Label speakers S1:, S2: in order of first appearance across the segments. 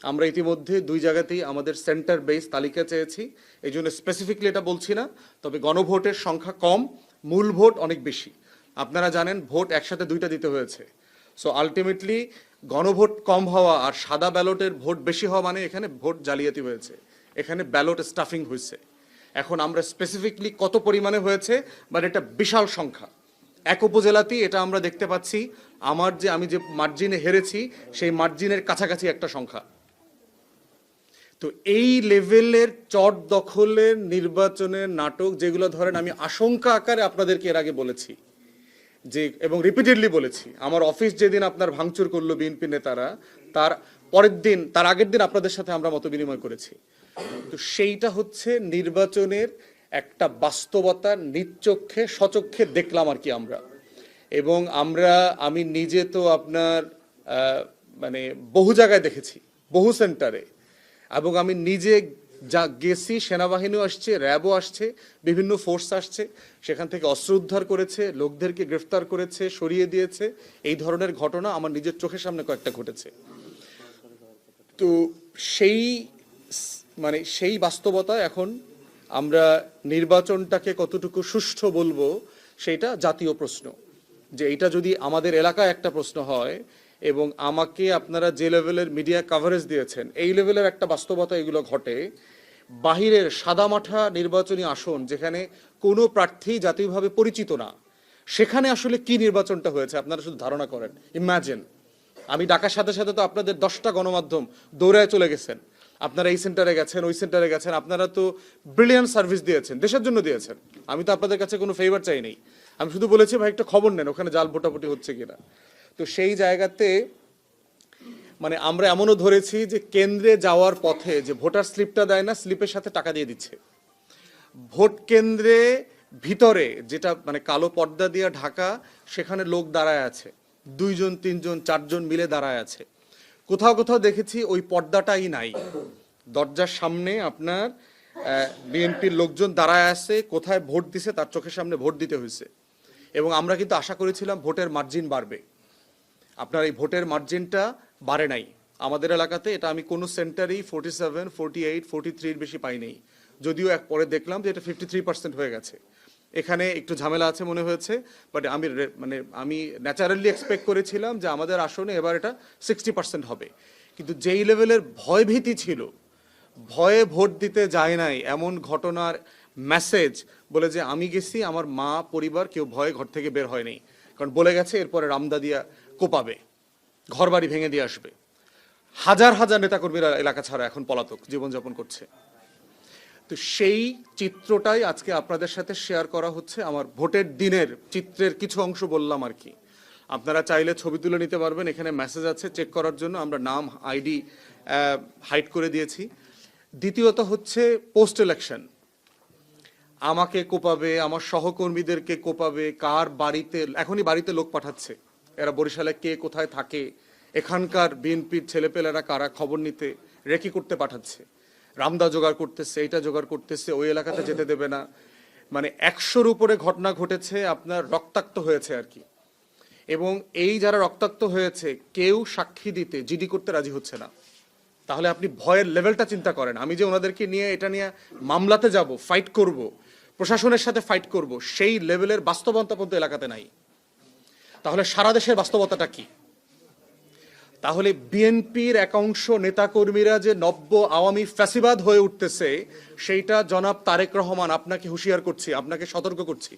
S1: আমরা ইতিমধ্যে 2 জায়গাতেই আমাদের সেন্টার বেস তালিকা চেয়েছি, এই জন্য স্পেসিফিকলি এটা বলছি না। তবে গণভোটের সংখ্যা কম, মূল ভোট অনেক বেশি। আপনারা জানেন ভোট একসাথে 2টা দিতে হয়েছে। সো আলটিমেটলি গণভোট কম হওয়া আর সাদা ব্যালটের ভোট বেশি হওয়া মানে এখানে ভোট জালিয়াতি হয়েছে, এখানে ব্যালট স্টাফিং হয়েছে। এখন আমরা স্পেসিফিকলি কত পরিমাণে হয়েছে, বাট এটা বিশাল সংখ্যা। এক উপজেলাতেই এটা আমরা দেখতে পাচ্ছি, আমি যে মার্জিনে হেরেছি সেই মার্জিনের কাছাকাছি একটা সংখ্যা। তো এই লেভেলের চট দখলের নির্বাচনের নাটক, যেগুলো ধরেন আমি আশঙ্কা আকারে আপনাদেরকে এর আগে বলেছি যে, এবং রিপিটেডলি বলেছি, আমার অফিস যেদিন আপনার ভাঙচুর করলো বিএনপি নেতারা, তার পরের দিন, তার আগের দিন আপনাদের সাথে আমরা মত বিনিময় করেছি। তো সেইটা হচ্ছে নির্বাচনের একটা বাস্তবতা, নিচক্ষে সচক্ষে দেখলাম আর কি আমরা। এবং আমি নিজে তো আপনার মানে বহু জায়গায় দেখেছি, বহু সেন্টারে, এবং আমি নিজে যা গেছি, সেনাবাহিনীও আসছে, র্যাবও আসছে, বিভিন্ন ফোর্স আসছে, সেখান থেকে অস্ত্র উদ্ধার করেছে, লোকদেরকে গ্রেফতার করেছে, সরিয়ে দিয়েছে। এই ধরনের ঘটনা আমার নিজের চোখের সামনে কয়েকটা ঘটেছে। তো সেই বাস্তবতা এখন আমরা নির্বাচনটাকে কতটুকু সুষ্ঠু বলবো সেইটা জাতীয় প্রশ্ন। যে এটা যদি আমাদের এলাকায় একটা প্রশ্ন হয়, এবং আমাকে আপনারা যে লেভেলের মিডিয়া কভারেজ দিয়েছেন, এই লেভেলের একটা বাস্তবতা এগুলো ঘটে, বাহিরের সাদামাঠা নির্বাচনী আসন যেখানে কোনো প্রার্থী জাতীয়ভাবে পরিচিত না, সেখানে আসলে কি নির্বাচনটা হয়েছে আপনারা শুধু ধারণা করেন। ইম্যাজিন, আমি ডাকার সাথে সাথে তো আপনাদের 10টা গণমাধ্যম দৌড়ায় চলে গেছেন, আপনারা এই সেন্টারে গেছেন, ওই সেন্টারে গেছেন, আপনারা তো ব্রিলিয়ান্ট সার্ভিস দিয়েছেন, দেশের জন্য দিয়েছেন। আমি তো আপনাদের কাছে কোনো ফেভার চাই নাই, আমি শুধু বলেছি ভাই একটা খবর নেন ওখানে জাল ভোটাভুটি হচ্ছে কিনা। তো সেই জায়গাতে মানে আমরা এমনও ধরেছি যে কেন্দ্রে যাওয়ার পথে যে ভোটার স্লিপটা দেয় না, স্লিপের সাথে টাকা দিয়ে দিচ্ছে। ভোট কেন্দ্রে ভিতরে যেটা মানে কালো পর্দা দিয়ে ঢাকা, সেখানে লোক দাঁড়ায় আছে, 2 জন 3 জন 4 জন মিলে দাঁড়ায় আছে। কোথাও কোথাও দেখেছি ওই পর্দাটাই নাই, দরজার সামনে আপনার বিএনপির লোকজন দাঁড়ায় আছে, কোথায় ভোট দিছে তার চোখের সামনে ভোট দিতে হয়েছে। এবং আমরা কিন্তু আশা করেছিলাম ভোটের মার্জিন বাড়বে, আপনার এই ভোটের মার্জিনটা বাড়ে নাই আমাদের এলাকাতে। এটা আমি কোনো সেন্টারেই 47, 48, 43 বেশি পাই নাই, যদিও পরে দেখলাম যে এটা 53% হয়ে গেছে। এখানে একটু ঝামেলা আছে মনে হয়েছে, বাট আমি ন্যাচারালি এক্সপেক্ট করেছিলাম যে আমাদের আসনে এবার এটা 60% হবে। কিন্তু যেই লেভেলের ভয়ভীতি ছিল, ভয়ে ভোট দিতে যায় নাই এমন ঘটনার মেসেজ বলে যে আমি গেছি, আমার মা পরিবার কেউ ভয়ে ঘর থেকে বের হয়নি, কারণ বলে গেছে এরপরে রামদা দিয়া কোপাবে, ঘর বাড়ি ভেঙে দিয়ে আসবে। হাজার হাজার নেতাকর্মীরা এলাকা ছাড়া এখন পলাতক জীবনযাপন করছে। তো সেই চিত্রটাই আজকে আপনাদের সাথে শেয়ার করা হচ্ছে। আমার ভোটের দিনের চিত্রের কিছু অংশ বললাম আর কি। আপনারা চাইলে ছবি তুলে নিতে পারবেন, এখানে মেসেজ আছে চেক করার জন্য, আমরা নাম আইডি হাইড করে দিয়েছি। দ্বিতীয়ত হচ্ছে পোস্ট ইলেকশন, আমাকে কোপাবে, আমার সহকর্মীদেরকে কোপাবে, কার বাড়িতে, এখনই বাড়িতে লোক পাঠাচ্ছে, এরা বরিশালে কে কোথায় থাকে, এখানকার বিএনপির ছেলেপেলেরা কারা খবর নিতে রেকি করতে পাঠাচ্ছে, রামদা জোগাড় করতেছে, এইটা জোগাড় করতেছে, ওই এলাকাতে যেতে দেবে না। মানে 100-র উপরে ঘটনা ঘটেছে, আপনার রক্তাক্ত হয়েছে আর কি। এবং এই যারা রক্তাক্ত হয়েছে কেউ সাক্ষী দিতে জিডি করতে রাজি হচ্ছে না। তাহলে আপনি ভয়ের লেভেলটা চিন্তা করেন। আমি যে ওনাদেরকে নিয়ে এটা নিয়ে মামলাতে যাব, ফাইট করব, প্রশাসনের সাথে ফাইট করব, সেই লেভেলের বাস্তবতা পর্যন্ত এলাকাতে নাই। তাহলে সারা দেশের বাস্তবতাটা কি? তাহলে বিএনপির একাংশ নেতাকর্মীরা যে নব্য আওয়ামী ফ্যাসিবাদ হয়ে উঠতেছে, সেইটা জনাব তারেক রহমান আপনাকে হুঁশিয়ার করছি, আপনাকে সতর্ক করছি।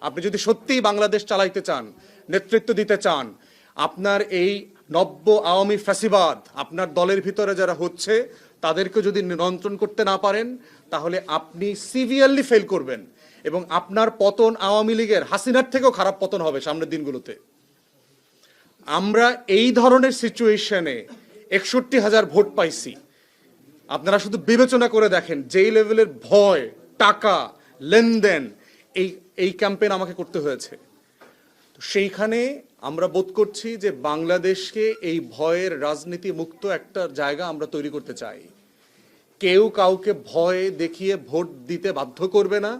S1: আপনি যদি সত্যিই বাংলাদেশ চালাইতে চান, নেতৃত্ব দিতে চান, আপনার এই নব্য আওয়ামী ফ্যাসিবাদ আপনার দলের ভিতরে যারা হচ্ছে তাদেরকে যদি নিয়ন্ত্রণ করতে না পারেন, তাহলে আপনি সিভিয়ারলি ফেল করবেন, এবং আপনার পতন আওয়ামী লীগের হাসিনার থেকেও খারাপ পতন হবে সামনের দিনগুলোতে। আমরা এই ধরনের সিচুয়েশনে 61,000 ভোট পাইছি। আপনারা শুধু বিবেচনা করে দেখেন যেই লেভেলের ভয়, টাকা, লেনদেন এই ক্যাম্পেইন আমাকে করতে হয়েছে। সেইখানে আমরা বোধ করছি যে বাংলাদেশকে এই ভয়ের রাজনীতি মুক্ত একটা জায়গা আমরা তৈরি করতে চাই। কেউ কাউকে ভয় দেখিয়ে ভোট দিতে বাধ্য করবে না,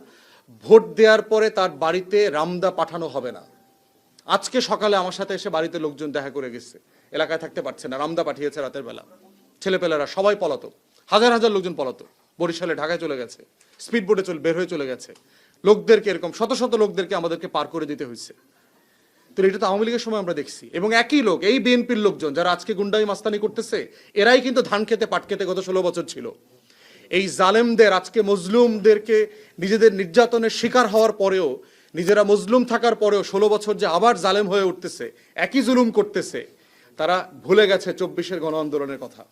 S1: ভোট দেওয়ার পরে তার বাড়িতে রামদা পাঠানো হবে না। আজকে সকালে আমার সাথে এসে বাড়িতে লোকজন দেখা করে গেছে, এলাকায় থাকতে পারছে না, রামদা পাঠিয়েছে রাতের বেলা। ছেলেপেলেরা সবাই পলাতক, হাজার হাজার লোকজন পলাতক, বরিশালে ঢাকায় চলে গেছে, স্পিড বোটে বের হয়ে চলে গেছে, লোকদেরকে এরকম শত শত লোকদেরকে আমাদেরকে পার করে দিতে হয়েছে। তো এটা তো আওয়ামী লীগের সময় আমরা দেখছি, এবং একই লোক, এই বিএনপির লোকজন যারা আজকে গুন্ডামি মাস্তানি করতেছে, এরাই কিন্তু ধান খেতে পাট খেতে গত 16 বছর ছিল। এই জালেমদের, আজকে মজলুমদেরকে নিজেদের নির্যাতনের শিকার হওয়ার পরেও, নিজেরা মজলুম থাকার পরেও 16 বছর যে আবার জালেম হয়ে উঠতেছে, একই জুলুম করতেছে, তারা ভুলে গেছে 24-এর গণ আন্দোলনের কথা।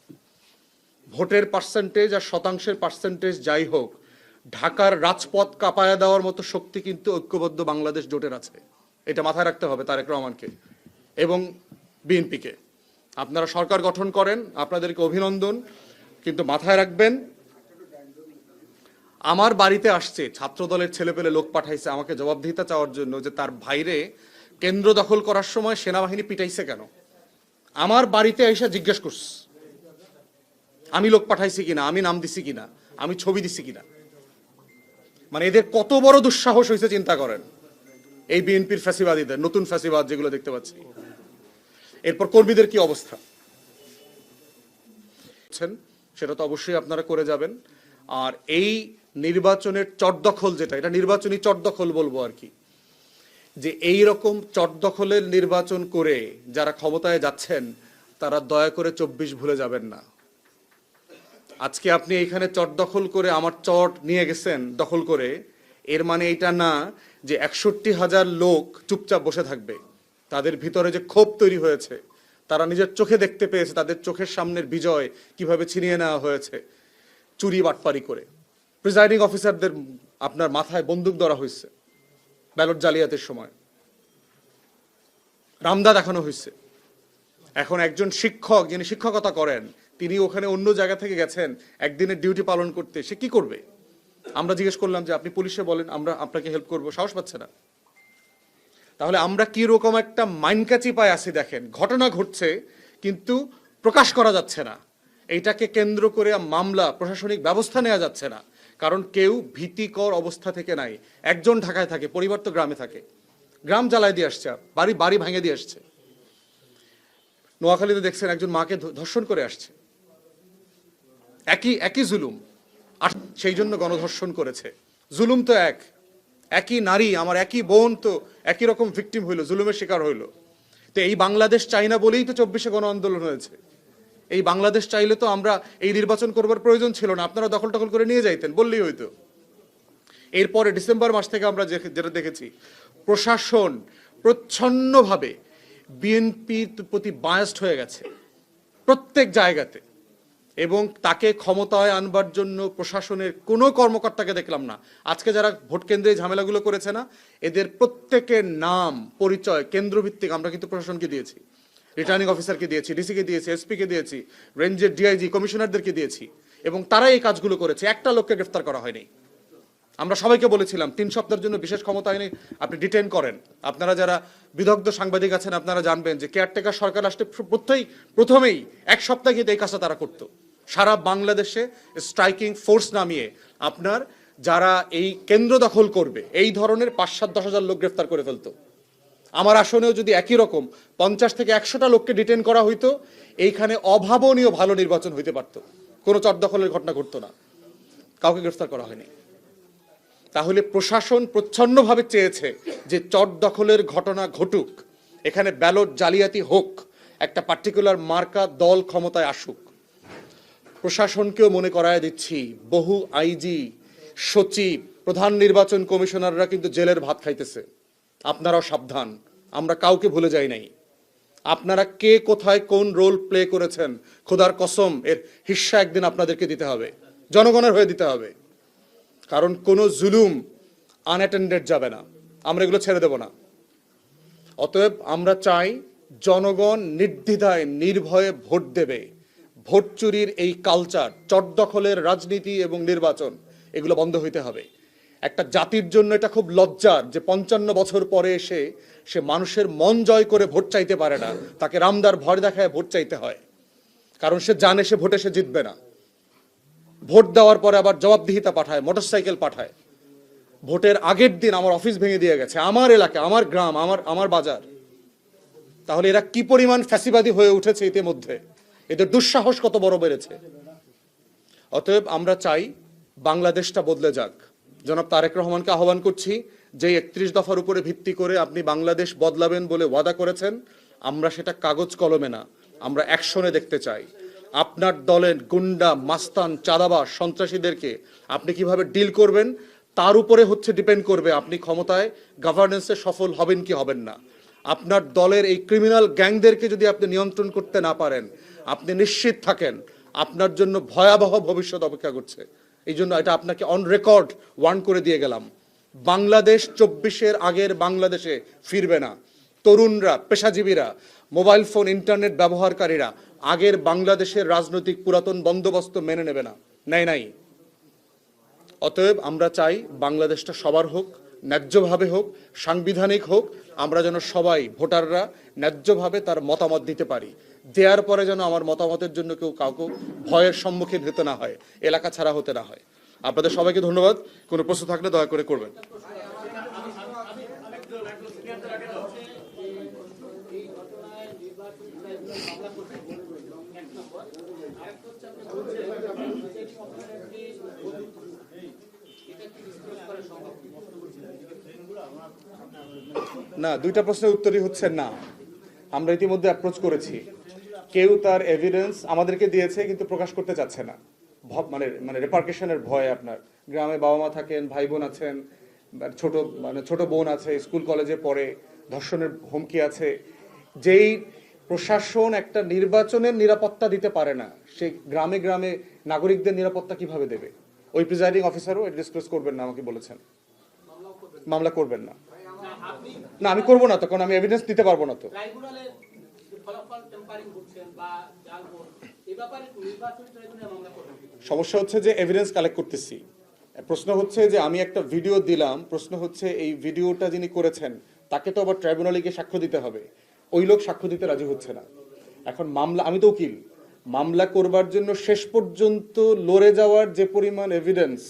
S1: ভোটের পার্সেন্টেজ আর শতাংশের পার্সেন্টেজ যাই হোক, ঢাকার রাজপথ কাঁপায়া দেওয়ার মতো শক্তি কিন্তু ঐক্যবদ্ধ বাংলাদেশ জোটের আছে। এটা মাথায় রাখতে হবে তারেক রহমানকে এবং বিএনপিকে। আপনারা সরকার গঠন করেন, আপনাদেরকে অভিনন্দন, কিন্তু মাথায় রাখবেন, আমার বাড়িতে আসছে ছাত্রদলের ছেলেপেলে লোক পাঠাইছে আমাকে জবাবদিহিতা চাওয়ার জন্য যে তার ভাইরে কেন্দ্র দখল করার সময় সেনাবাহিনী পিটাইছে কেন। আমার বাড়িতে এসে জিজ্ঞেস করছে আমি লোক পাঠাইছি কিনা, আমি নাম দিছি কিনা, আমি ছবি দিছি কিনা। মানে এদের কত বড় দুঃসাহস হয়েছে চিন্তা করেন, এই বিএনপির ফ্যাসিবাদীদের, নতুন ফ্যাসিবাদ যেগুলো দেখতে পাচ্ছি। এরপর কর্মীদের কি অবস্থা সেটা তো অবশ্যই আপনারা করে যাবেন। আর এই নির্বাচনের চটদখল, যেটা এটা নির্বাচনী চটদখল বলবো আর কি, যে এই রকম চটদখলের নির্বাচন করে যারা ক্ষমতায় যাচ্ছেন তারা দয়া করে 24 ভুলে যাবেন না। আজকে আপনি এইখানে চট দখল করে আমার চট নিয়ে গেছেন দখল করে, এর মানে এটা না যে 61,000 লোক চুপচাপ বসে থাকবে। তাদের ভিতরে যে ক্ষোভ তৈরি হয়েছে, তারা নিজের চোখে দেখতে পেয়েছে তাদের চোখের সামনের বিজয় কিভাবে ছিনিয়ে নেওয়া হয়েছে চুরি বাটপারি করে। প্রিজাইডিং অফিসারদের আপনার মাথায় বন্দুক ধরা হয়েছে ব্যালট জালিয়াতির সময়, রামদা দেখানো হয়েছে। এখন একজন শিক্ষক যিনি শিক্ষকতা করেন, তিনি ওখানে অন্য জায়গা থেকে গেছেন একদিনের ডিউটি পালন করতে, সে কি করবে? আমরা জিজ্ঞেস করলাম যে আপনি পুলিশে বলেন, আমরা আপনাকে হেল্প করবো, সাহস পাচ্ছে না। তাহলে আমরা কি রকম একটা মাইনকাচি পায় আছি দেখেন, ঘটনা ঘটছে কিন্তু প্রকাশ করা যাচ্ছে না, এইটাকে কেন্দ্র করে মামলা, প্রশাসনিক ব্যবস্থা নেওয়া যাচ্ছে না, কারণ কেউ ভীতিকর অবস্থা থেকে নাই। একজন ঢাকায় থাকে, পরিবার তো গ্রামে থাকে, গ্রাম জ্বালায় দিয়ে আসছে, বাড়ি বাড়ি ভাঙে দিয়ে আসছে। নোয়াখালীতে দেখছেন একজন মাকে ধর্ষণ করে আসছে, একই জুলুম, আর সেই জন্য গণধর্ষণ করেছে। জুলুম তো একই নারী, আমার একই বোন তো একই রকম ভিকটিম হইলো, জুলুমের শিকার হইলো। তো এই বাংলাদেশ চাই না বলেই তো 24-এ গণ আন্দোলন হয়েছে। এই বাংলাদেশ চাইলে তো আমরা এই নির্বাচন করবার প্রয়োজন ছিল না, আপনারা দখল টখল করে নিয়ে যাইতেন, বললেই হইতো। এরপরে ডিসেম্বর মাস থেকে আমরা যেটা দেখেছি, প্রশাসন প্রচ্ছন্নভাবে বিএনপির প্রতি বায়াসড হয়ে গেছে প্রত্যেক জায়গাতে, এবং তাকে ক্ষমতায় আনবার জন্য প্রশাসনের কোনো কর্মকর্তাকে দেখলাম না। আজকে যারা ভোট কেন্দ্রে ঝামেলাগুলো করেছে না, এদের প্রত্যেকের নাম পরিচয় কেন্দ্রভিত্তিক আমরা কিন্তু প্রশাসনকে দিয়েছি, রিটার্নিং অফিসারকে দিয়েছি, ডিসিকে দিয়েছি, এসপিকে দিয়েছি, রেঞ্জের ডিআইজি, কমিশনারদেরকে দিয়েছি, এবং তারা এই কাজগুলো করেছে। একটা লোককে গ্রেফতার করা হয়নি। আমরা সবাইকে বলেছিলাম 3 সপ্তাহের জন্য বিশেষ ক্ষমতা আইনে আপনি ডিটেইন করেন। আপনারা যারা বিদগ্ধ সাংবাদিক আছেন আপনারা জানবেন যে কেয়ারটেকার সরকার আসতে প্রথমেই 1 সপ্তাহ কিন্তু এই কাজটা তারা করতো। সারা বাংলাদেশে স্ট্রাইকিং ফোর্স নামিয়ে আপনার যারা এই কেন্দ্র দখল করবে এই ধরনের 5-7-10 হাজার লোক গ্রেফতার করে ফেলতো। আমার আসনেও যদি একই রকম 50 থেকে 100টা লোককে ডিটেইন করা হইতো, এইখানে অভাবনীয় ভালো নির্বাচন হইতে পারতো, কোনো চট দখলের ঘটনা ঘটতো না, কাউকে গ্রেফতার করা হয়নি। তাহলে প্রশাসন প্রচ্ছন্নভাবে চেয়েছে যে চট দখলের ঘটনা ঘটুক, এখানে ব্যালট জালিয়াতি হোক, একটা পার্টিকুলার মার্কা দল ক্ষমতায় আসুক। প্রশাসনকেও মনে করায় দিচ্ছি, বহু আইজি, সচিব, প্রধান নির্বাচন কমিশনাররা কিন্তু জেলের ভাত খাইতেছে, আপনারাও সাবধান। আমরা কাউকে ভুলে যাই নাই। আপনারা কে কোথায় কোন রোল প্লে করেছেন, খোদার কসম এর হিস্সা একদিন আপনাদেরকে দিতে হবে, জনগণের হয়ে দিতে হবে। কারণ কোনো জুলুম আনঅ্যাটেন্ডেড যাবে না, আমরা এগুলো ছেড়ে দেব না। অতএব আমরা চাই জনগণ নির্দ্বিধায় নির্ভয়ে ভোট দেবে। ভোট চুরির এই কালচার, চট দখলের রাজনীতি এবং নির্বাচন, এগুলো বন্ধ হইতে হবে। একটা জাতির জন্য এটা খুব লজ্জার যে 55 বছর পরে এসে সে মানুষের মন জয় করে ভোট চাইতে পারে না, তাকে রামদার ভয় দেখায় ভোট চাইতে হয়, কারণ সে জানে সে ভোটে সে জিতবে না। ভোট দেওয়ার পরে আবার জবাবদিহিতা পাঠায়, মোটরসাইকেল পাঠায়। ভোটের আগের দিন আমার অফিস ভেঙে দিয়ে গেছে, আমার এলাকা, আমার গ্রাম, আমার বাজার। তাহলে এরা কি পরিমাণ ফ্যাসিবাদী হয়ে উঠেছে ইতিমধ্যে, এদের দুঃসাহস কত বড় বেড়েছে। অতএব আমরা চাই বাংলাদেশটা বদলে যাক। জনাব তারেক রহমানকে আহ্বান করছি, যে 31 দফার উপরে ভিত্তি করে আপনি বাংলাদেশ বদলাবেন বলে ওয়াদা করেছেন, আমরা সেটা কাগজ কলমে না, আমরা অ্যাকশনে দেখতে চাই। আপনার দলের গুন্ডা, মাস্তান, চাঁদাবাজ, সন্ত্রাসীদেরকে আপনি কিভাবে ডিল করবেন তার উপরে হচ্ছে ডিপেন্ড করবে আপনি ক্ষমতায় গভর্নেন্সে সফল হবেন কি হবেন না। আপনার দলের এই ক্রিমিনাল গ্যাংদেরকে যদি আপনি নিয়ন্ত্রণ করতে না পারেন, আপনি নিশ্চিত থাকেন আপনার জন্য ভয়াবহ ভবিষ্যৎ অপেক্ষা করছে। এই জন্য এটা আপনাকে অন রেকর্ড ওয়ার্ন করে দিয়ে গেলাম। বাংলাদেশ 24-এর আগের বাংলাদেশে ফিরবে না। তরুণরা, পেশাজীবীরা, মোবাইল ফোন, ইন্টারনেট ব্যবহারকারীরা আগের বাংলাদেশের রাজনৈতিক পুরাতন বন্দোবস্ত মেনে নেবে না, নেয় নাই। অতএব আমরা চাই বাংলাদেশটা সবার হোক, ন্যায্যভাবে হোক, সাংবিধানিক হোক। আমরা যেন সবাই ভোটাররা ন্যায্যভাবে তার মতামত দিতে পারি। দেওয়ার পরে যেন আমার মতামতের জন্য কেউ কাউকে ভয়ের সম্মুখীন হতে না হয়, এলাকা ছাড়া হতে না হয়। আপনাদের সবাইকে ধন্যবাদ। কোনো প্রশ্ন থাকলে দয়া করে করবেন। না, দুইটা প্রশ্নের উত্তরই হচ্ছে না। আমরা ইতিমধ্যে অ্যাপ্রোচ করেছি, কেউ তার এভিডেন্স আমাদেরকে দিয়েছে কিন্তু প্রকাশ করতে চাচ্ছে না। মানে মানে রেপার্কেশনের ভয়ে। আপনার গ্রামে বাবা মা থাকেন, ভাই বোন আছেন, ছোট বোন আছে, স্কুল কলেজে পড়ে, ধর্ষণের হুমকি আছে। যেই প্রশাসন একটা নির্বাচনের নিরাপত্তা দিতে পারে না, সেই গ্রামে গ্রামে নাগরিকদের নিরাপত্তা কিভাবে দেবে? ওই প্রিজাইডিং অফিসারও ডিসক্লোজ করবেন না, আমাকে বলেছেন মামলা করবেন না। না, আমি করবো না তো, কারণ আমি এভিডেন্স দিতে পারবো না তো। সমস্যা হচ্ছে যে এভিডেন্স কালেক্ট করতেছি। প্রশ্ন হচ্ছে যে আমি একটা ভিডিও দিলাম, প্রশ্ন হচ্ছে এই ভিডিওটা যিনি করেছেন তাকে তো আবার ট্রাইব্যুনালে গিয়ে সাক্ষ্য দিতে হবে। ওই লোক সাক্ষ্য দিতে রাজি হচ্ছে না। এখন মামলা, আমি তো উকিল, মামলা করবার জন্য শেষ পর্যন্ত লড়ে যাওয়ার যে পরিমাণ এভিডেন্স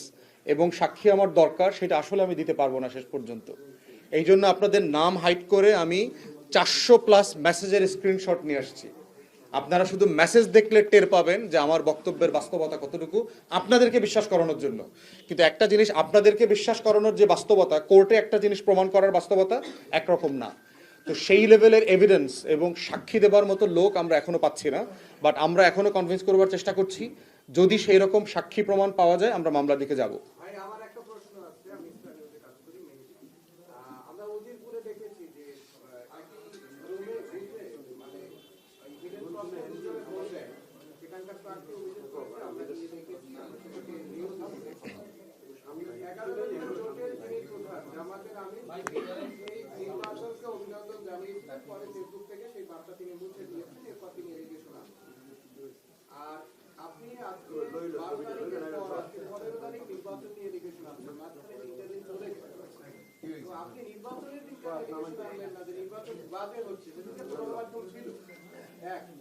S1: এবং সাক্ষী আমার দরকার, সেটা আসলে আমি দিতে পারবো না শেষ পর্যন্ত। এই জন্য আপনাদের নাম হাইড করে আমি 400+ মেসেজের স্ক্রিনশট নিয়ে আসছি। আপনারা শুধু মেসেজ দেখলে টের পাবেন যে আমার বক্তব্যের বাস্তবতা কতটুকু, আপনাদেরকে বিশ্বাস করানোর জন্য। কিন্তু একটা জিনিস, আপনাদেরকে বিশ্বাস করানোর যে বাস্তবতা, কোর্টে একটা জিনিস প্রমাণ করার বাস্তবতা একরকম না। তো সেই লেভেলের এভিডেন্স এবং সাক্ষী দেবার মতো লোক আমরা এখনো পাচ্ছি না। বাট আমরা এখনো কনভিন্স করবার চেষ্টা করছি, যদি সেই রকম সাক্ষী প্রমাণ পাওয়া যায় আমরা মামলার দিকে যাব।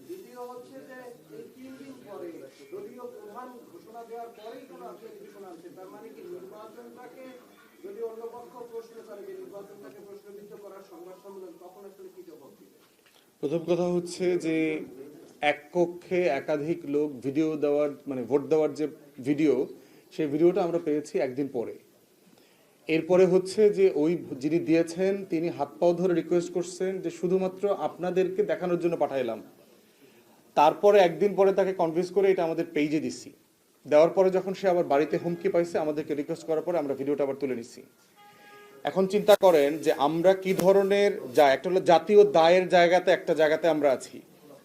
S2: দ্বিতীয় হচ্ছে যে এই 3 দিন পরে দলীয় প্রধান ঘোষণা দেওয়ার পরেই কোনো অ্যাপ্লিকেশন আনছে, তার মানে কি নির্বাচনটাকে যদি অন্য পক্ষ প্রশ্ন করে যে নির্বাচনটাকে প্রশ্নবিদ্ধ করার সংবাদ সম্মেলন, তখন আসলে কি জবাব দিবে?
S1: প্রথম কথা হচ্ছে যে এক কক্ষে একাধিক লোক ভিডিও দেওয়ার, মানে ভোট দেওয়ার যে ভিডিও, সেই ভিডিওটা আমরা পেয়েছি একদিন পরে। এরপরে হচ্ছে যে ওই যিনি দিয়েছেন তিনি হাত পাও ধরে রিকোয়েস্ট করছেন যে শুধুমাত্র আপনাদেরকে দেখানোর জন্য পাঠাইলাম। তারপরে একদিন পরে তাকে কনভিন্স করে এটা আমাদের পেজে দিচ্ছি। দেওয়ার পরে যখন সে আবার বাড়িতে হুমকি পাইছে, আমাদেরকে রিকোয়েস্ট করার পরে আমরা ভিডিওটা আবার তুলে নিচ্ছি। এখন চিন্তা করেন যে আমরা কি ধরনের, যা একটা হলো জাতীয় দায়ের জায়গাতে, একটা জায়গাতে আমরা আছি,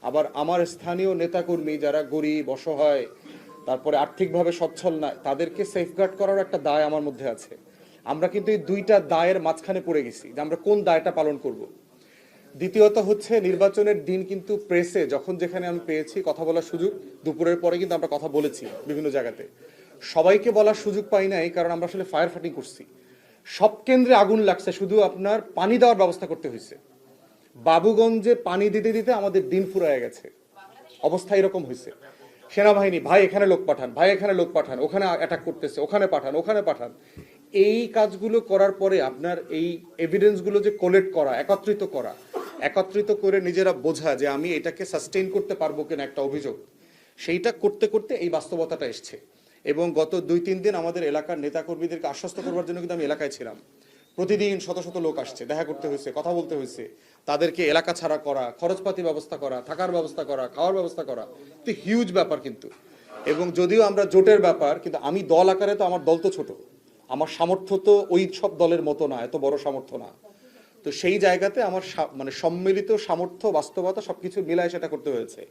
S1: আবার আমার স্থানীয় নেতাকর্মী যারা গরিব, অসহায়, তারপরে আর্থিকভাবে সচ্ছল না, তাদেরকে সেফগার্ড করার একটা দায় আমার মধ্যে আছে। আমরা কিন্তু এই দুইটা দায়ের মাঝখানে পড়ে গেছি যে আমরা কোন দায়টা পালন করব। দ্বিতীয়ত হচ্ছে নির্বাচনের দিন কিন্তু প্রেসে যখন যেখানে আমি পেয়েছি কথা বলার সুযোগ, দুপুরের পরে কিন্তু আমরা কথা বলেছি বিভিন্ন জায়গাতে। সবাইকে বলার সুযোগ পাই নাই, কারণ আমরা আসলে ফায়ার ফাইটিং করছি। সব কেন্দ্রে আগুন লাগছে, শুধু আপনার পানি দেওয়ার ব্যবস্থা করতে হয়েছে। বাবুগঞ্জে পানি দিতে দিতে আমাদের দিন ফুরায় গেছে, অবস্থা এরকম হয়েছে। সেনাবাহিনী, ভাই এখানে লোক পাঠান, ভাই এখানে লোক পাঠান, ওখানে অ্যাটাক করতেছে, ওখানে পাঠান, ওখানে পাঠান। এই কাজগুলো করার পরে আপনার এই এভিডেন্সগুলো যে কালেক্ট করা, একত্রিত করা, একত্রিত করে নিজেরা বোঝা যে আমি এটাকে সাস্টেইন করতে পারবো কিনা একটা অভিযোগ, সেইটা করতে করতে এই বাস্তবতাটা এসছে। এবং গত 2-3 দিন আমাদের এলাকার নেতাকর্মীদেরকে আশ্বস্ত করবার জন্য কিন্তু আমি এলাকায় ছিলাম। প্রতিদিন শত শত লোক আসছে, দেখা করতে হয়েছে, কথা বলতে হয়েছে, তাদেরকে এলাকা ছাড়া করা, খরচপাতি ব্যবস্থা করা, থাকার ব্যবস্থা করা, খাওয়ার ব্যবস্থা করা, তো হিউজ ব্যাপার কিন্তু। এবং যদিও আমরা জোটের ব্যাপার, কিন্তু আমি দল আকারে তো আমার দল তো ছোট, আমার সামর্থ্য তো ওই সব দলের মতো না, এত বড় সামর্থ্য না। তো সেই জায়গাতে আমার মানে সম্মিলিত সামর্থ্য, বাস্তবতা সবকিছু মিলায় সেটা করতে হয়েছে।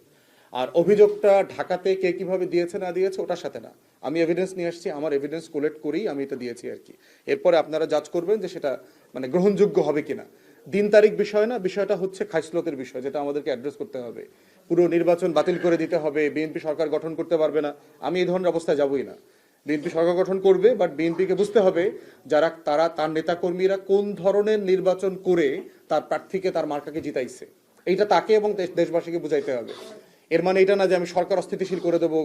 S1: আর অভিযোগটা ঢাকাতে কে কিভাবে দিয়েছে না দিয়েছে ওটার সাথে না, আমি এভিডেন্স নিয়ে আসছি, আমার এভিডেন্স কালেক্ট করেই আমি এটা দিয়েছি আর কি। এরপরে আপনারা জাজ করবেন যে সেটা মানে গ্রহণযোগ্য হবে কিনা। দিন তারিখ বিষয় না, বিষয়টা হচ্ছে খাইসলতের বিষয়, যেটা আমাদেরকে অ্যাড্রেস করতে হবে। পুরো নির্বাচন বাতিল করে দিতে হবে, বিএনপি সরকার গঠন করতে পারবে না, আমি এই ধরনের অবস্থায় যাবই না। বিএনপি সরকার গঠন করবে, বাট বিএনপিকে বুঝতে হবে তারা তার নেতাকর্মীরা কোন ধরনের নির্বাচন করে তার প্রার্থীকে, তার মার্কাকে জিতাইছে, এইটা তাকে এবং দেশবাসীকে বুঝাইতে হবে। এর মানে এটা না যে আমি সরকার অস্থিতিশীল করে দেবো,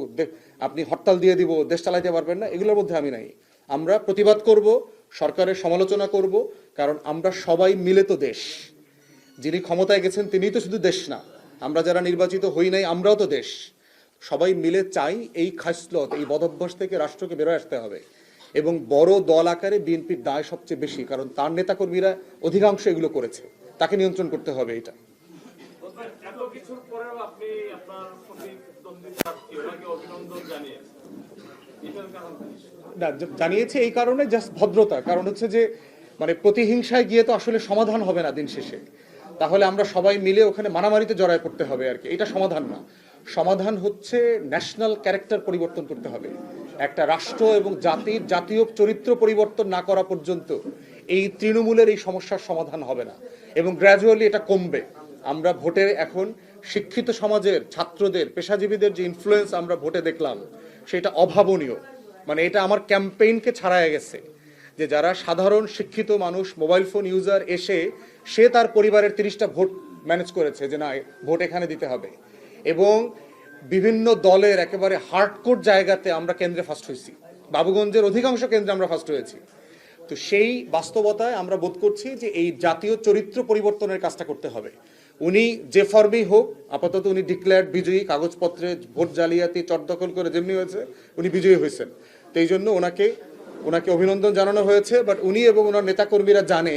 S1: আপনি হরতাল দিয়ে দিব, দেশ চালাইতে পারবেন না, এগুলোর মধ্যে আমি নাই। আমরা প্রতিবাদ করব, সরকারের সমালোচনা করব, কারণ আমরা সবাই মিলে তো দেশ। যিনি ক্ষমতায় গেছেন তিনিই তো শুধু দেশ না, আমরা যারা নির্বাচিত হই নাই আমরাও তো দেশ। সবাই মিলে চাই এই খাসলত, এই বদভ্যাস থেকে রাষ্ট্রকে বেরোয় আসতে হবে। এবং বড় দল আকারে বিএনপির দায় সবচেয়ে বেশি, কারণ তার নেতাকর্মীরা অধিকাংশ এগুলো করেছে, তাকে নিয়ন্ত্রণ করতে হবে। এটা
S3: এত কিছুর পরেও আপনি আপনার প্রতিদ্বন্দ্বী প্রার্থী ওনাকে অভিনন্দন জানিয়েছেন, এটার কারণ কি?
S1: না, জানিয়েছে এই কারণে জাস্ট ভদ্রতা। কারণ হচ্ছে যে মানে প্রতিহিংসায় গিয়ে তো আসলে সমাধান হবে না দিন শেষে, তাহলে আমরা সবাই মিলে ওখানে মারামারিতে জড়ায় পড়তে হবে আর কি। এটা সমাধান না, সমাধান হচ্ছে ন্যাশনাল ক্যারেক্টার পরিবর্তন করতে হবে। একটা রাষ্ট্র এবং জাতীয় চরিত্র পরিবর্তন না করা পর্যন্ত এই তৃণমূলের এই সমস্যার সমাধান হবে না, এবং গ্র্যাজুয়ালি এটা কমবে। আমরা ভোটে এখন শিক্ষিত সমাজের, ছাত্রদের, পেশাজীবীদের যে ইনফ্লুয়েন্স আমরা ভোটে দেখলাম, সেটা অভাবনীয়। মানে এটা আমার ক্যাম্পেইনকে ছাড়ায় গেছে, যে যারা সাধারণ শিক্ষিত মানুষ, মোবাইল ফোন ইউজার এসে সে তার পরিবারের 30টা ভোট ম্যানেজ করেছে যে না ভোট এখানে দিতে হবে। এবং বিভিন্ন দলের একেবারে হার্ডকোর জায়গাতে আমরা কেন্দ্রে ফার্স্ট হয়েছি, বাবুগঞ্জের অধিকাংশ কেন্দ্রে আমরা ফার্স্ট হয়েছি। তো সেই বাস্তবতায় আমরা বোধ করছি যে এই জাতীয় চরিত্র পরিবর্তনের কাজটা করতে হবে। উনি যে ফর্মেই হোক, আপাতত উনি ডিক্লেয়ার্ড বিজয়ী, কাগজপত্রে ভোট জালিয়াতি, চটদখল করে যেমনি হয়েছে উনি বিজয়ী হয়েছেন। তো এই জন্য ওনাকে অভিনন্দন জানানো হয়েছে। বাট উনি এবং ওনার নেতাকর্মীরা জানে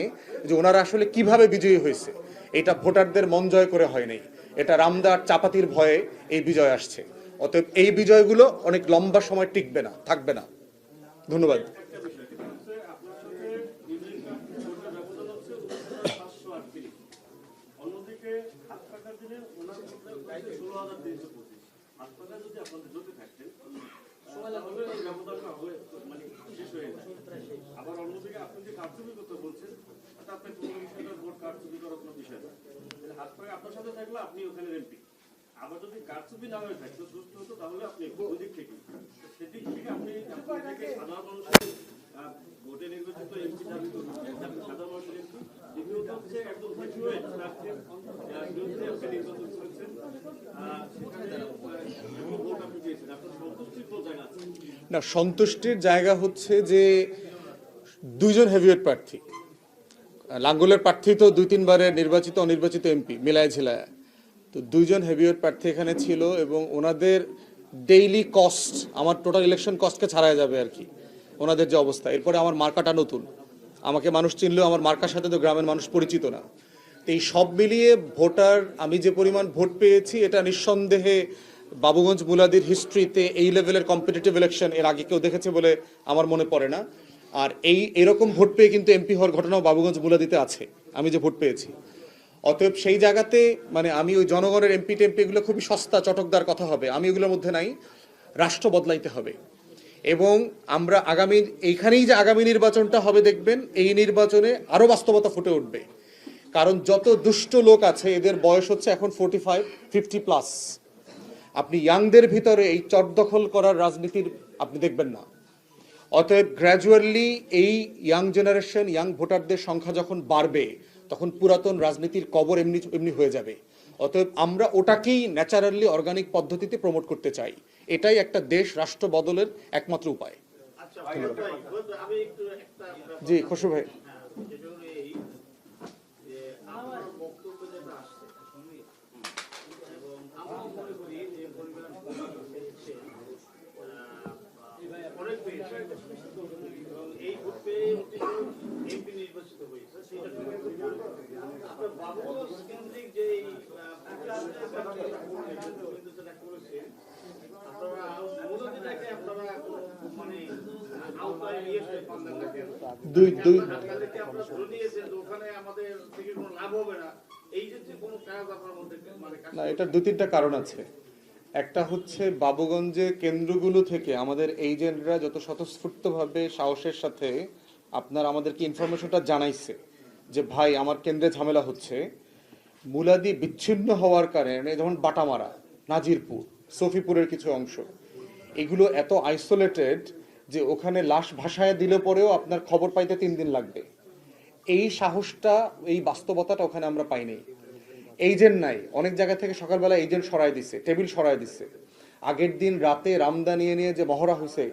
S1: যে ওনারা আসলে কিভাবে বিজয়ী হয়েছে। এটা ভোটারদের মন জয় করে হয়নি, এটা রামদার চাপাতির ভয়ে এই বিজয় আসছে। অতএব এই বিজয়গুলো অনেক লম্বা সময় টিকবে না, থাকবে না। ধন্যবাদ।
S3: অন্যদিকে হাসপাতাল দিনে ওনার মধ্যে 16,325 হাসপাতাল যদি আপনাদের জোটে থাকতেন তাহলে এই ব্যবধানটা মানে শেষ হয়ে যায়। আবার অন্যদিকে আপনি যে কারচুপির কথা বলছেন, তাতে কোনো বিষয়টা ভোট কারচুপি করার কোনো বিষয় না। হাসপাতাল আপনার সাথে থাকলে আপনি ওখানে এমপি। আবার যদি কারচুপি না হয়ে থাকতো, সুস্থ হতো, তাহলে আপনি ওই দিক থেকে সেদিক থেকে আপনি সাধারণ মানুষের ভোটে নির্বাচিত এমপি দাবি করবেন, সাধারণ মানুষের এমপি দ্বিতীয়ত হচ্ছে একদম প্রার্থীর বিরুদ্ধে আপনি নির্বাচন করেছেন, সেখানে ভোট আপনি পেয়েছেন, আপনার সন্তুষ্টির কোন জায়গা আছে?
S1: না, সন্তুষ্টির জায়গা হচ্ছে যে 2জন হেভিওয়েট প্রার্থী, লাঙ্গলের প্রার্থী তো 2-3 বারের নির্বাচিত অনির্বাচিত এমপি মিলায় ঝিলায়, তো 2জন হেভিওয়েট প্রার্থী এখানে ছিল। এবং ওনাদের ডেইলি কস্ট আমার টোটাল ইলেকশন কস্টকে ছাড়াই যাবে আর কি, ওনাদের যে অবস্থা। এরপরে আমার মার্কাটা নতুন, আমাকে মানুষ চিনলেও আমার মার্কার সাথে তো গ্রামের মানুষ পরিচিত না। তো এই সব মিলিয়ে ভোটার, আমি যে পরিমাণ ভোট পেয়েছি এটা নিঃসন্দেহে বাবুগঞ্জ মুলাদির হিস্ট্রিতে এই লেভেলের কম্পিটিটিভ ইলেকশন এর আগে কেউ দেখেছে বলে আমার মনে পড়ে না। আর এরকম ভোট পেয়ে কিন্তু এমপি হওয়ার ঘটনাও বাবুগঞ্জ মুলাদিতে আছে, আমি যে ভোট পেয়েছি। অতএব সেই জায়গাতে মানে আমি ওই জনগণের এমপি টেমপি এগুলো খুবই সস্তা চটকদার কথা হবে, আমি এগুলোর মধ্যে নাই। রাষ্ট্র বদলাইতে হবে। এবং আমরা এইখানেই যে আগামী নির্বাচনটা হবে দেখবেন, এই নির্বাচনে আরো বাস্তবতা ফুটে উঠবে। কারণ যত দুষ্ট লোক আছে এদের বয়স হচ্ছে এখন 45-50+। আপনি ইয়াংদের ভিতরে এই চটদখল করার রাজনীতির আপনি দেখবেন না। অতএব গ্র্যাজুয়ালি এই ইয়াং জেনারেশন, ইয়াং ভোটারদের সংখ্যা যখন বাড়বে, তখন পুরাতন রাজনীতির কবর এমনি হয়ে যাবে। অতএব আমরা ওটাকেই ন্যাচারালি অর্গানিক পদ্ধতিতে প্রমোট করতে চাই। এটাই একটা দেশ রাষ্ট্র বদলের একমাত্র উপায়। জি খসরু ভাই।
S3: বাবুগঞ্জ কেন্দ্রিক যে এই বিন্দুটা করেছেন, আপনারা মূলত এটাকে আপনারা মানে আওতায় নিয়ে এসে পারলেন না কেন? আপনাদেরকে আপনারা ধরে নিয়েছেন যে ওখানে আমাদের থেকে কোনো লাভ হবে না, এই যে কোনো কাজ আপনার মধ্যে মানে
S1: না, এটার 2-3টা কারণ আছে। একটা হচ্ছে বাবুগঞ্জে কেন্দ্রগুলো থেকে আমাদের এজেন্টরা যত স্বতঃস্ফূর্তভাবে সাহসের সাথে আপনার আমাদেরকে ইনফরমেশনটা জানাইছে যে ভাই আমার কেন্দ্রে ঝামেলা হচ্ছে, মুলাদি বিচ্ছিন্ন হওয়ার কারণে, যেমন বাটামারা, নাজিরপুর, সফিপুরের কিছু অংশ, এগুলো এত আইসোলেটেড যে ওখানে লাশ ভাসায় দিলে পরেও আপনার খবর পাইতে 3 দিন লাগবে। এই সাহসটা, এই বাস্তবতাটা ওখানে আমরা পাইনি। এজেন্ট নাই, অনেক জায়গা থেকে সকালবেলা এজেন্ট সরাই দিচ্ছে, টেবিল সরাই দিচ্ছে। আগের দিন রাতে রামদা নিয়ে নিয়ে যে মহড়া হয়েছে,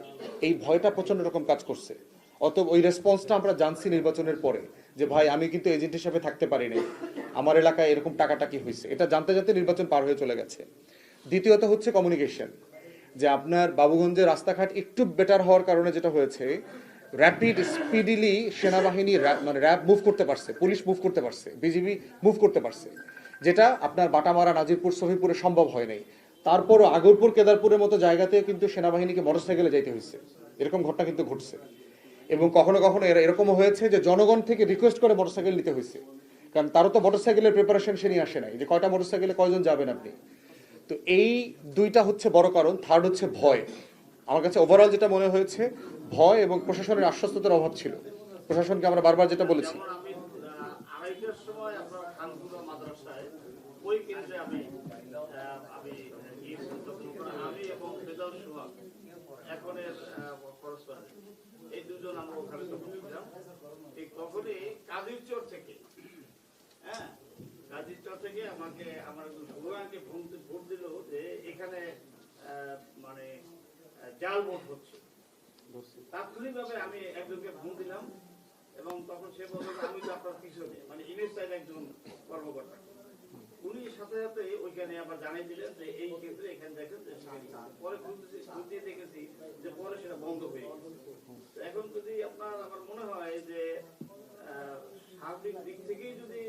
S1: এই ভয়টা প্রচন্ড রকম কাজ করছে। অতএব ওই রেসপন্সটা আমরা জানছি নির্বাচনের পরে যে ভাই আমি কিন্তু এজেন্ট হিসেবে থাকতে পারি নাই, আমার এলাকায় এরকম টাকাটাকি হয়েছে, এটা জানতে জানতে নির্বাচন পার হয়ে চলে গেছে। দ্বিতীয়ত হচ্ছে কমিউনিকেশন, যে আপনার বাবুগঞ্জের রাস্তাঘাট একটু বেটার হওয়ার কারণে যেটা হয়েছে, র্যাপিড স্পিডিলি সেনাবাহিনী মানে র্যাব মুভ করতে পারছে, পুলিশ মুভ করতে পারছে, বিজিবি মুভ করতে পারছে, যেটা আপনার বাটামারা, নাজিরপুর, সফিপুরে সম্ভব হয় নাই। তারপরও আগরপুর, কেদারপুরের মতো জায়গাতেও কিন্তু সেনাবাহিনীকে মোটরসাইকেলে যাইতে হয়েছে, এরকম ঘটনা কিন্তু ঘটছে। এবং কখনো কখনো এরকমও হয়েছে যে জনগণ থেকে রিকোয়েস্ট করে মোটরসাইকেল নিতে হয়েছে, কারণ তারও তো মোটরসাইকেলের প্রিপারেশন সে নিয়ে আসে নাই, যে কয়টা মোটরসাইকেলে কয়জন যাবেন আপনি। তো এই 2টা হচ্ছে বড় কারণ। থার্ড হচ্ছে ভয়। আমার কাছে ওভারঅল যেটা মনে হয়েছে, ভয় এবং প্রশাসনের আশ্বস্ততার অভাব ছিল। প্রশাসনকে আমরা বারবার যেটা বলেছি,
S3: যেমন আমি 2:30টার সময় আপনার খানপুরা মাদ্রাসায় ওই কেন্দ্রে আমি গিয়েছিলাম, তখন আমি এবং বেদাল সোহাগ এখনের পরস্পর এই দুজন আমরা ওখানে তখন ছিলাম। ঠিক তখনই কাদিরচর থেকে, হ্যাঁ, কাদিরচর থেকে আমাকে আমার সুরাঙ্কে ভোট দিল যে এখানে মানে জাল ভোট হচ্ছে। তাৎক্ষণিকভাবে আমি একজনকে ফোন দিলাম এবং তখন সে বলল আমি তো আপনার পিছনে, মানে ইমেজ সাইড একজন কর্মকর্তা, উনি সাথে সাথে ওইখানে আবার জানাই দিলেন যে এই ক্ষেত্রে এখানে দেখেন যে পরে খুঁজতে দেখেছি যে পরে সেটা বন্ধ হয়ে গেছে। এখন যদি আপনার আমার মনে হয় যে সার্বিক দিক থেকেই যদি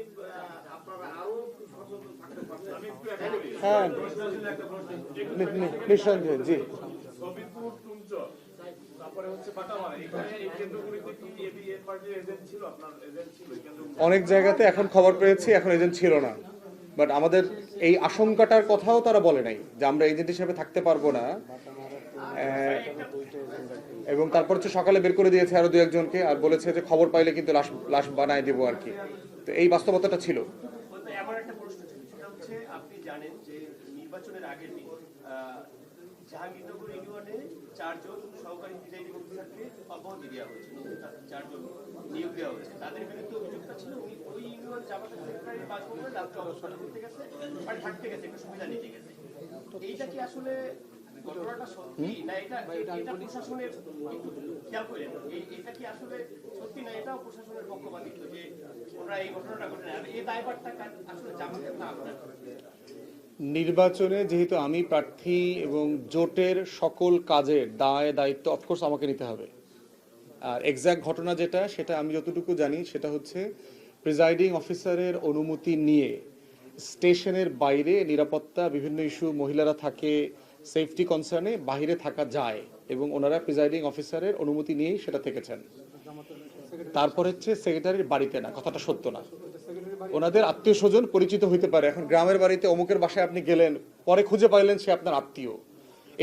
S3: আপনারা আরো একটু সচেতন থাকতে পারতেন। আমি একটু
S1: হ্যাঁ নিঃসন্দেহে, জি।
S4: সফিপুর, টুমচর, তারপরে হচ্ছে বাটামারা, এখানে এই কেন্দ্রগুলিতে কি এর পার্টির এজেন্ট ছিল? আপনার এজেন্ট ছিল এই কেন্দ্রগুলো?
S1: অনেক জায়গাতে এখন খবর পেয়েছি এখন এজেন্ট ছিল না, বাট আমাদের এই আশঙ্কাটার কথাও তারা বলে নাই যে আমরা এজেন্ট হিসেবে থাকতে পারবো না। এবং তারপর হচ্ছে সকালে বের করে দিয়েছে আরো 2-1জনকে, আর বলেছে যে খবর পাইলে কিন্তু লাশ বানায় দেবো আর কি। তো এই বাস্তবতাটা ছিল।
S5: আমার একটা প্রশ্ন ছিল, সেটা হচ্ছে আপনি জানেন যে নির্বাচনের আগের দিন জাহাঙ্গীরনগর ইউনিয়নে 4 জন সহকারী প্রিজাইডিং অফিসারকে অব্যাহতি দেওয়া হয়েছে, 4 জন নিয়োগ দেওয়া হয়েছে। তাদের বিরুদ্ধে অভিযোগটা ছিল উনি ওই ইউনিয়ন জামাতের সেক্রেটারি বাসভবনে রাত্রে অবস্থান করতে গেছে, মানে থাকতে গেছে, একটু সুবিধা নিতে গেছে। এইটা কি আসলে ঘটনাটা সত্যি না এটা প্রশাসনের খেয়াল করেন? এটা কি আসলে সত্যি না এটাও প্রশাসনের পক্ষপাতিত্ব যে ওরা এই ঘটনাটা ঘটে না? এই দায়ভারটা আসলে জামাতের না আপনার?
S1: নির্বাচনে যেহেতু আমি প্রার্থী এবং জোটের সকল কাজের দায়িত্ব অফকোর্স আমাকে নিতে হবে। আর এক্সাক্ট ঘটনা যেটা, সেটা আমি যতটুকু জানি সেটা হচ্ছে প্রিজাইডিং অফিসারের অনুমতি নিয়ে স্টেশনের বাইরে নিরাপত্তা, বিভিন্ন ইস্যু, মহিলারা থাকে, সেফটি কনসার্নে বাইরে থাকা যায় এবং ওনারা প্রিজাইডিং অফিসারের অনুমতি নিয়েই সেটা থেকেছেন। তারপর হচ্ছে সেক্রেটারির বাড়িতে না, কথাটা সত্য না। ওনাদের আত্মীয় স্বজন পরিচিত হইতে পারে। এখন গ্রামের বাড়িতে অমুকের বাসায় আপনি গেলেন, পরে খুঁজে পাইলেন সে আপনার আত্মীয়,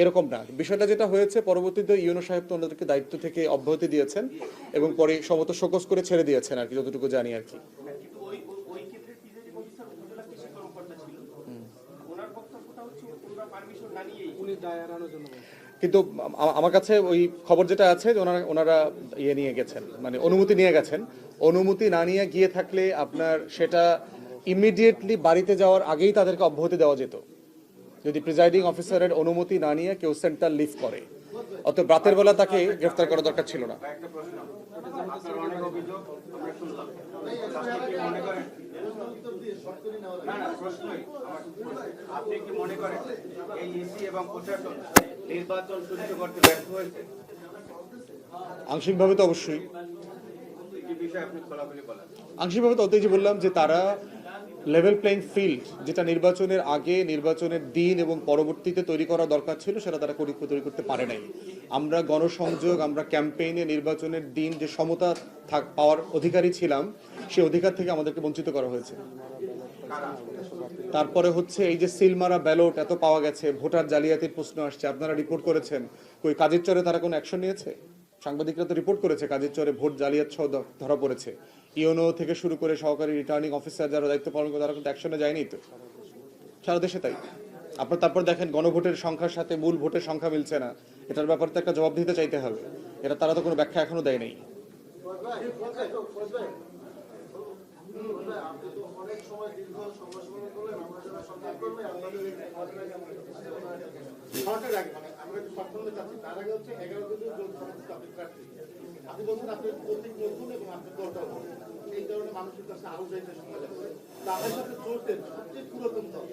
S1: এরকম না। বিষয়টা যেটা হয়েছে, পরবর্তীতে ইউনো সাহেব তো ওনাদেরকে দায়িত্ব থেকে অব্যাহতি দিয়েছেন এবং পরে সমত শোকজ করে ছেড়ে দিয়েছেন আর কি, যতটুকু জানি আর কি।
S5: কিন্তু ওই ক্ষেত্রে প্রিজাইডিং অফিসার উপজেলা কৃষি কর্মকর্তা ছিল, ওনার বক্তব্যটা হচ্ছে ওনারা পারমিশন না নিয়েই উনি দায় এড়ানোর জন্য।
S1: কিন্তু আমার কাছে ওই খবর যেটা আছে যে ওনারা নিয়ে গেছেন, মানে অনুমতি নিয়ে গেছেন। অনুমতি না নিয়ে গিয়ে থাকলে আপনার সেটা ইমিডিয়েটলি বাড়িতে যাওয়ার আগেই তাদেরকে অব্যাহতি দেওয়া যেত, যদি প্রিজাইডিং অফিসারের অনুমতি না নিয়ে কেউ সেন্টার লিভ করে। অতএব রাতের বেলা তাকে গ্রেফতার করা দরকার ছিল না।
S3: একটা প্রশ্ন, আপনার অনেক অভিযোগ আমরা শুনলাম, আপনি কি মনে করেন, না না প্রশ্নই, আপনি কি মনে করেন এই ইসি এবং প্রশাসন নির্বাচন সুষ্ঠু করতে ব্যর্থ হয়েছে?
S1: আংশিকভাবে তো অবশ্যই,
S3: কি বিষয়ে আপনি খোলাখুলি বলেন?
S1: আংশিকভাবে তো অতই যে বললাম যে তারা লেভেল প্লেইং ফিল্ড যেটা নির্বাচনের আগে, নির্বাচনের দিন এবং পরবর্তীতে তৈরি করা দরকার ছিল, সেটা তারা তৈরি করতে পারে নাই। আমরা গণসংযোগ, আমরা ক্যাম্পেইনে নির্বাচনের দিন যে সমতা পাওয়ার অধিকারী ছিলাম, সেই অধিকার থেকে আমাদেরকে বঞ্চিত করা হয়েছে। তারপরে হচ্ছে এই যে সিলমারা ব্যালট এত পাওয়া গেছে, ভোটার জালিয়াতির প্রশ্ন আসছে, আপনারা রিপোর্ট করেছেন, কই কাজের চরে তারা কোনো অ্যাকশন নিয়েছে? সাংবাদিকরা তো রিপোর্ট করেছে কাজের চরে ভোট জালিয়াত সহ ধরা পড়েছে। ইউনো থেকে শুরু করে সহকারী রিটার্নিং অফিসার যারা দায়িত্ব পালন করে তারা কিন্তু অ্যাকশনে যায়নি তো, সারা দেশে তাই। আপনার তারপর দেখেন গণভোটের সংখ্যার সাথে মূল ভোটের সংখ্যা মিলছে না, এটার ব্যাপারে তো একটা জবাব দিতে চাইতে হবে। এটা তারা তো কোনো ব্যাখ্যা এখনো দেয় নাই।
S2: আপনি তো অনেক সময় দীর্ঘ সমালোচনা করলেন, আমরা যারা সরকার করলে আমাদের সরকার আগে মানে আমরা একটু সক্ষমতা চাচ্ছি, তার আগে হচ্ছে 11 দিনের জোট সমস্ত আপনি প্রার্থী। আপনি বলছেন আপনার প্রতীক নতুন এবং আপনার দলটাও এই কারণে মানুষের কাছে আরো যাইতে শোনা যাচ্ছে। তাদের সাথে জোটের সবচেয়ে পুরাতন দল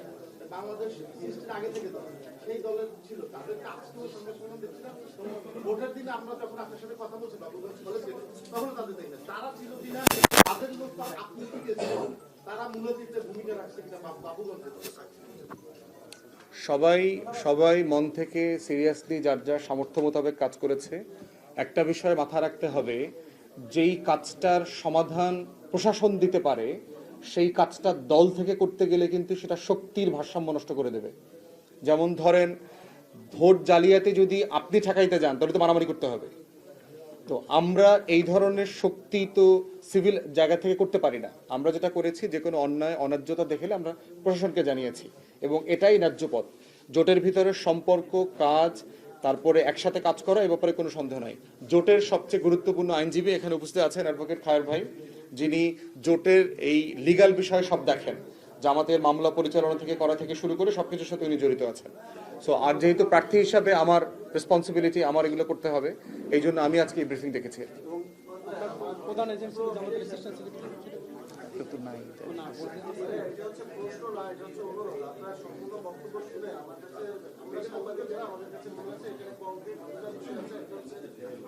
S2: বাংলাদেশ সৃষ্টির আগে থেকে দল, সেই দলের ছিল, তাদেরকে আজকেও সংবাদ সম্মেলন দেখছিলাম। ভোটের দিনে আমরা যখন আপনার সাথে কথা বলছি বাবুগঞ্জ বলেছেন, তখন তাদের দেখলেন তারা ছিল কিনা, তাদের লোক আপনি কি গেছিলেন, তারা মূলত ভূমিকা রাখছে কিনা বাবুগঞ্জে?
S1: সবাই মন থেকে সিরিয়াসলি যার যার সামর্থ্য মোতাবেক কাজ করেছে। একটা বিষয় মাথায় রাখতে হবে, যেই কাজটার সমাধান প্রশাসন দিতে পারে, সেই কাজটা দল থেকে করতে গেলে কিন্তু সেটা শক্তির ভারসাম্য নষ্ট করে দেবে। যেমন ধরেন, ভোট জালিয়াতি যদি আপনি ঠেকাইতে যান তাহলে তো মারামারি করতে হবে। তো আমরা এই ধরনের শক্তি তো সিভিল জায়গা থেকে করতে পারি না। আমরা যেটা করেছি, যে কোনো অন্যায় অন্যায্যতা দেখলে আমরা প্রশাসনকে জানিয়েছি এবং এটাই ন্যায্য পথ। জোটের ভিতরে সম্পর্ক, কাজ, তারপরে একসাথে কাজ করা, এ ব্যাপারে কোনো সন্দেহ নাই। জোটের সবচেয়ে গুরুত্বপূর্ণ আইনজীবী এখানে উপস্থিত আছেন অ্যাডভোকেট খায়ের ভাই, যিনি জোটের এই লিগ্যাল বিষয়ে সব দেখেন, জামাতের মামলা পরিচালনা থেকে করা থেকে শুরু করে সবকিছুর সাথে উনি জড়িত আছেন। সো আর যেহেতু প্রার্থী হিসাবে আমার রেসপন্সিবিলিটি, আমার এগুলো করতে হবে, এই জন্য আমি আজকে এই ব্রিফিং দেখেছি।
S6: প্রধান এজেন্সি জামাতের অ্যাসিস্ট্যান্ট সেক্রেটারি
S1: তো নাই
S2: এটা হচ্ছে প্রশ্ন না, এটা হচ্ছে অনুরোধ। আপনার সম্পূর্ণ বক্তব্য শুনে আমার কাছে, আমরা সাংবাদিকরা, আমাদের কাছে মনে হচ্ছে এখানে কংক্রিট দুটা বিষয় আছে। একটা হচ্ছে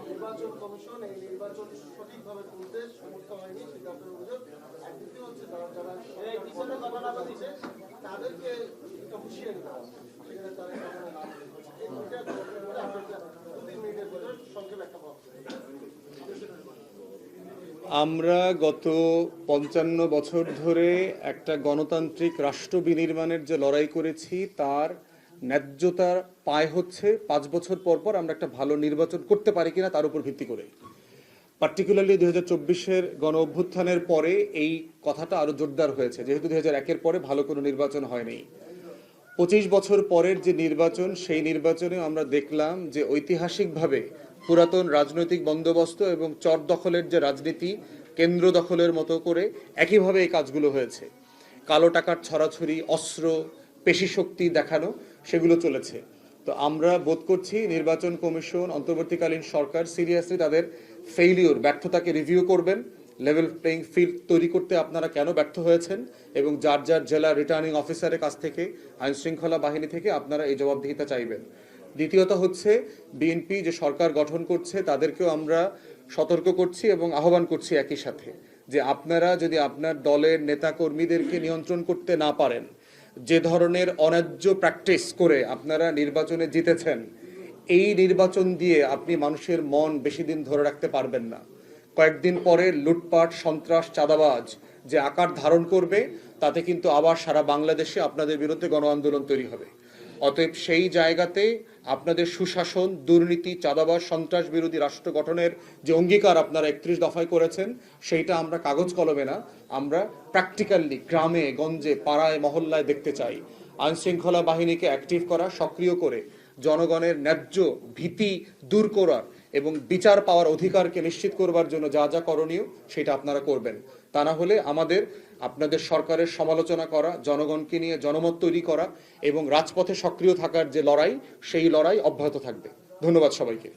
S2: নির্বাচন কমিশন এই নির্বাচন সঠিকভাবে তুলতে সমর্থ হয়নি, সেটা আপনার অভিযোগ। আর দ্বিতীয় হচ্ছে যারা পিছনে জমানা দিচ্ছে তাদেরকে একটা হুঁশিয়ারি দেওয়া, সেখানে তারা জমানা না দিচ্ছে। এই দুইটা আপনার 2-3 মিনিটের ভিতরে সংক্ষেপে একটা বক্তব্য।
S1: আমরা গত 55 বছর ধরে একটা গণতান্ত্রিক রাষ্ট্র বিনির্মাণের যে লড়াই করেছি, তার ন্যায্যতার পায় হচ্ছে 5 বছর পর পর আমরা একটা ভালো নির্বাচন করতে পারি কিনা তার উপর ভিত্তি করে। পার্টিকুলারলি 2024-এর গণ অভ্যুত্থানের পরে এই কথাটা আরো জোরদার হয়েছে, যেহেতু 2001-এর পরে ভালো কোনো নির্বাচন হয়নি। 25 বছর পরের যে নির্বাচন, সেই নির্বাচনে আমরা দেখলাম যে ঐতিহাসিকভাবে পুরাতন রাজনৈতিক বন্দোবস্ত এবং চর দখলের যে রাজনীতি, কেন্দ্র দখলের মতো করে একইভাবে এই কাজগুলো হয়েছে। কালো টাকার ছড়াছড়ি, অস্ত্র, পেশি শক্তি দেখানো, সেগুলো চলেছে। তো আমরা বোধ করছি নির্বাচন কমিশন, অন্তর্বর্তীকালীন সরকার সিরিয়াসলি তাদের ফেইলিওর, ব্যর্থতাকে রিভিউ করবেন। লেভেল প্লেইং ফিল্ড তৈরি করতে আপনারা কেন ব্যর্থ হয়েছেন এবং যার যার জেলা রিটার্নিং অফিসারের কাছ থেকে, আইন শৃঙ্খলা বাহিনী থেকে আপনারা এই জবাবদিহিতা চাইবেন। দ্বিতীয়ত হচ্ছে, বিএনপি যে সরকার গঠন করছে তাদেরকেও আমরা সতর্ক করছি এবং আহ্বান করছি একই সাথে, যে আপনারা যদি আপনার দলের নেতাকর্মীদেরকে নিয়ন্ত্রণ করতে না পারেন, যে ধরনের অন্যায্য প্র্যাকটিস করে আপনারা নির্বাচনে জিতেছেন, এই নির্বাচন দিয়ে আপনি মানুষের মন বেশি দিন ধরে রাখতে পারবেন না। কয়েকদিন পরে লুটপাট, সন্ত্রাস, চাঁদাবাজ যে আকার ধারণ করবে, তাতে কিন্তু আবার সারা বাংলাদেশে আপনাদের বিরুদ্ধে গণ আন্দোলন তৈরি হবে। অতএব সেই জায়গাতে আপনাদের সুশাসন, দুর্নীতি, চাঁদাবাজ, সন্ত্রাস বিরোধী রাষ্ট্র গঠনের যে অঙ্গীকার আপনারা 31 দফায় করেছেন, সেইটা আমরা কাগজ কলমে না, আমরা প্র্যাকটিক্যালি গ্রামে গঞ্জে, পাড়ায়, মহল্লায় দেখতে চাই। আইন শৃঙ্খলা বাহিনীকে অ্যাক্টিভ করা, সক্রিয় করে জনগণের ন্যায্য ভীতি দূর করার এবং বিচার পাওয়ার অধিকারকে নিশ্চিত করবার জন্য যা যা করণীয় সেটা আপনারা করবেন। তা না হলে আমাদের আপনাদের সরকারের সমালোচনা করা, জনগণকে নিয়ে জনমত তৈরি করা এবং রাজপথে সক্রিয় থাকার যে লড়াই, সেই লড়াই অব্যাহত থাকবে। ধন্যবাদ সবাইকে।